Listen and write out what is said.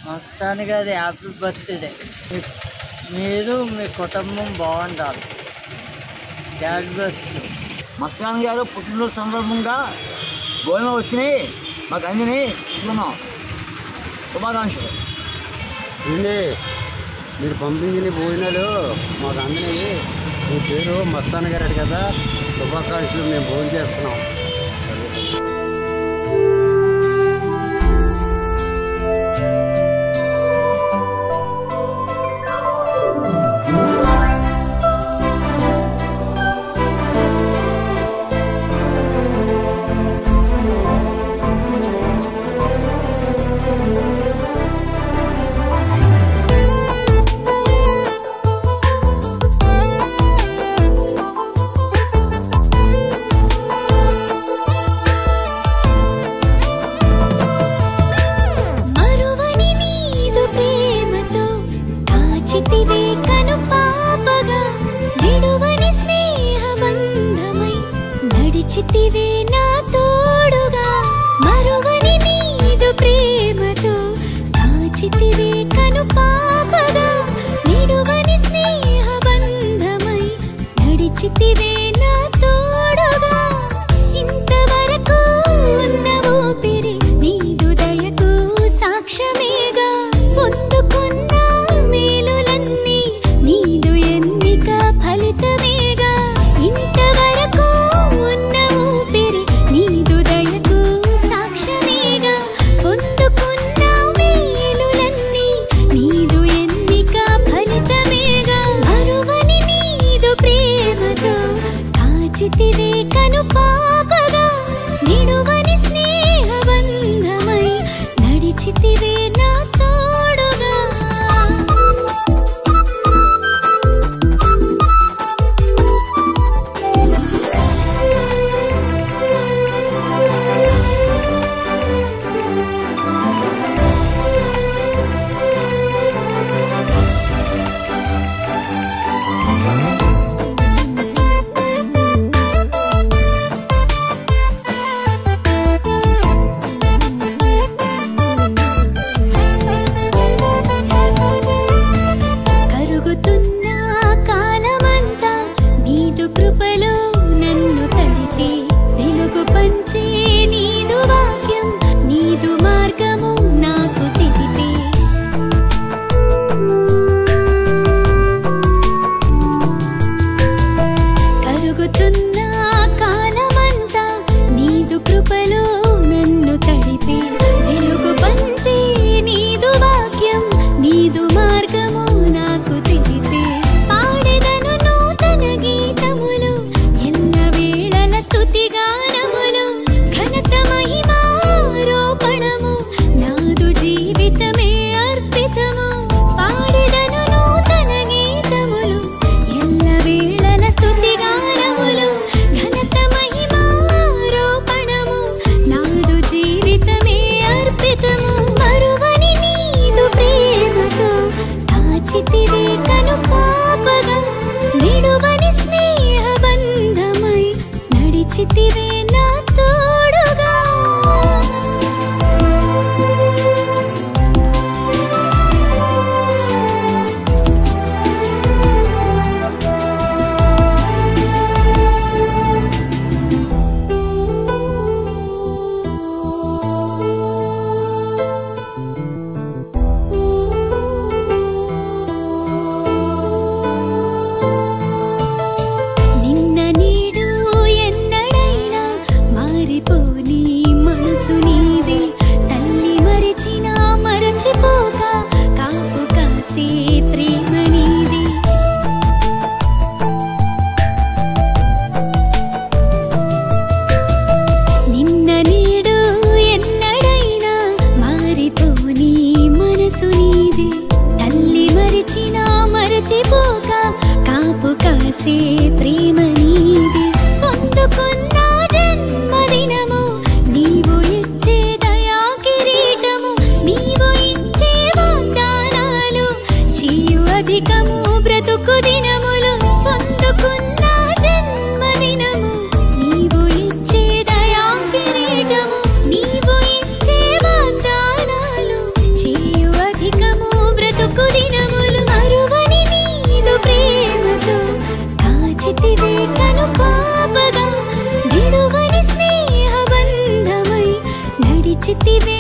మొత్తానికి అది happy birthday. మీరు మీ కుటుంబం బాగుండాలి. God bless you. మస్తాన్ గారు పుట్టినరోజు సందర్భంగా భోజనం వచ్చినాయి, మాకు అందిని ఇస్తున్నాం. శుభాకాంక్షలు. మీరు పంపించిన భోజనాలు మాకు అందినవి. మీ పేరు మస్తాన్ గారు కదా, శుభాకాంక్షలు. మేము భోజనం చేస్తున్నాం. నడిచితివే నా తోడుగా మరువని నీదు ప్రేమతో కాచితివే కను పాపగా నిడువని స్నేహ బంధమై నడిచితివే నా తోడుగా ఇంతవరకు ఉన్న ఊపిరి నీదు దయకు సాక్ష్యమేగా పొందుకున్న మేలులన్నీ నీదు ఎన్నిక ఫలితమేగా ఇంతవరకు ఉన్న ఊపిరి నీదు దయకు సాక్ష్యమేగా పొందుకున్న మేలులన్నీ నీదు ఎన్నిక ఫలితమేగా మరువని నీదు ప్రేమతో కాచితివే కను పాపగా నిడువని స్నేహ బంధమై నడిచితివే నా తోడుగా. కరుగుతున్న కాలమంతా నీదు కృపలో నన్ను తడిపే వెలుగు పంచే నీదు వాక్యం నీదు మార్గము నాకు తెలిపే కరుగుతున్న కాలమంతా నీదు కృపలో నన్ను తడిపే వెలుగు పంచే నీదు వాక్యం నీదు మార్గము నాకు తెలిపే పాడెదను నూతన గీతములు ఎల్ల వేళల స్తుతి గానములు ఘనత మహిమారోపణము నాదు జీవితమే అర్పితము పాడెదను నూతన గీతములు ఎల్ల వేళల స్తుతి గానములు ఘనత మహిమారోపణము నాదు జీవితమే అర్పితము మరువని నీదు ప్రేమతో కాచితివే కను పాపగా నిడువని స్నేహ బంధమై నడిచితివే నా తోడుగా. నిన్న నీడు ఎన్నడైనా మారిపోని మనసు నీదే తల్లి మరిచినా మరచిపోక కాపు కాసే ప్రేమ నీదే నిన్న నీడు ఎన్నడైనా మారిపోని మనసు నీదే తల్లి మరిచినా మరచిపోక కాపు కాసే ప్రేమ నీదే పొందుకున్న జన్మదినము నీవు ఇచ్చే దయా కిరీటము నీవు ఇచ్చే వాగ్దానాలు చేయు అధికము బ్రతుకు దినములు పొందుకున్న జన్మదినము నీవు ఇచ్చే దయా కిరీటము నీవు ఇచ్చే వాగ్దానాలు చేయు చేతివే